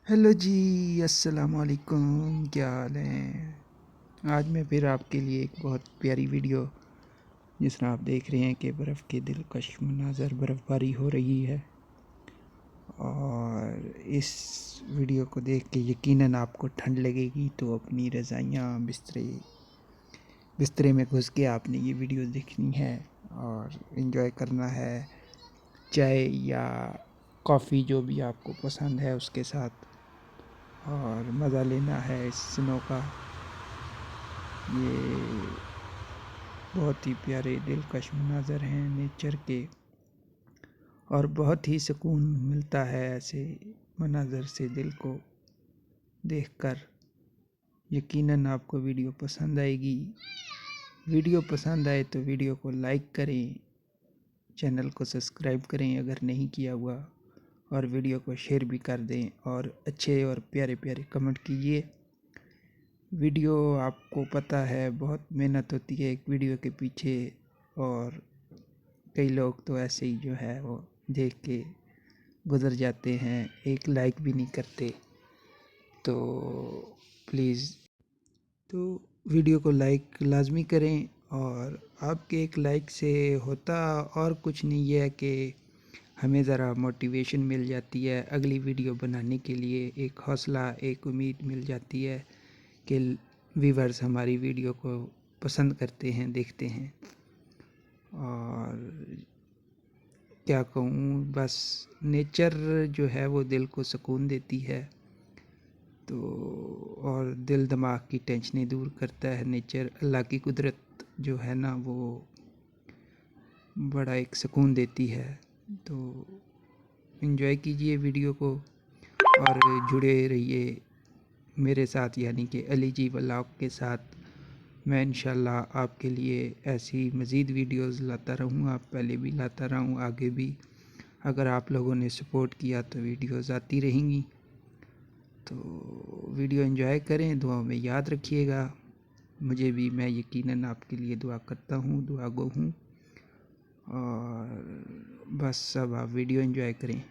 Hello जी, अस्सलाम वालेकुम। क्या हाल है? आज मैं फिर आपके लिए एक बहुत प्यारी वीडियो, जिसमें आप देख रहे हैं कि बर्फ़ के दिलकश मनाज़र, बर्फ़बारी हो रही है। और इस वीडियो को देख के यकीनन आपको ठंड लगेगी, तो अपनी रज़ाइयाँ बिस्तरे में घुस के आपने ये वीडियो देखनी है और इन्जॉय करना है। चाय या कॉफ़ी जो भी आपको पसंद है उसके साथ, और मज़ा लेना है इस स्नो का। ये बहुत ही प्यारे दिलकश मनाज़र हैं नेचर के, और बहुत ही सुकून मिलता है ऐसे मनाज़र से दिल को देखकर। यकीनन आपको वीडियो पसंद आएगी। वीडियो पसंद आए तो वीडियो को लाइक करें, चैनल को सब्सक्राइब करें अगर नहीं किया हुआ, और वीडियो को शेयर भी कर दें, और अच्छे और प्यारे प्यारे कमेंट कीजिए। वीडियो आपको पता है बहुत मेहनत होती है एक वीडियो के पीछे, और कई लोग तो ऐसे ही जो है वो देख के गुज़र जाते हैं, एक लाइक भी नहीं करते। तो प्लीज़ तो वीडियो को लाइक लाजमी करें, और आपके एक लाइक से होता और कुछ नहीं, ये है कि हमें ज़रा मोटिवेशन मिल जाती है अगली वीडियो बनाने के लिए, एक हौसला, एक उम्मीद मिल जाती है कि व्यूअर्स हमारी वीडियो को पसंद करते हैं, देखते हैं। और क्या कहूँ, बस नेचर जो है वो दिल को सुकून देती है। तो और दिल दिमाग की टेंशनें दूर करता है नेचर। अल्लाह की कुदरत जो है ना, वो बड़ा एक सुकून देती है। तो एंजॉय कीजिए वीडियो को और जुड़े रहिए मेरे साथ, यानी कि अली जी व्लॉग के साथ। मैं इंशाल्लाह आपके लिए ऐसी मज़ीद वीडियोस लाता रहूँगा, पहले भी लाता रहा हूँ, आगे भी। अगर आप लोगों ने सपोर्ट किया तो वीडियोस आती रहेंगी। तो वीडियो एंजॉय करें, दुआ में याद रखिएगा मुझे भी। मैं यकीनन आपके लिए दुआ करता हूँ, दुआ गो हूँ। और बस सब आप वीडियो एंजॉय करें।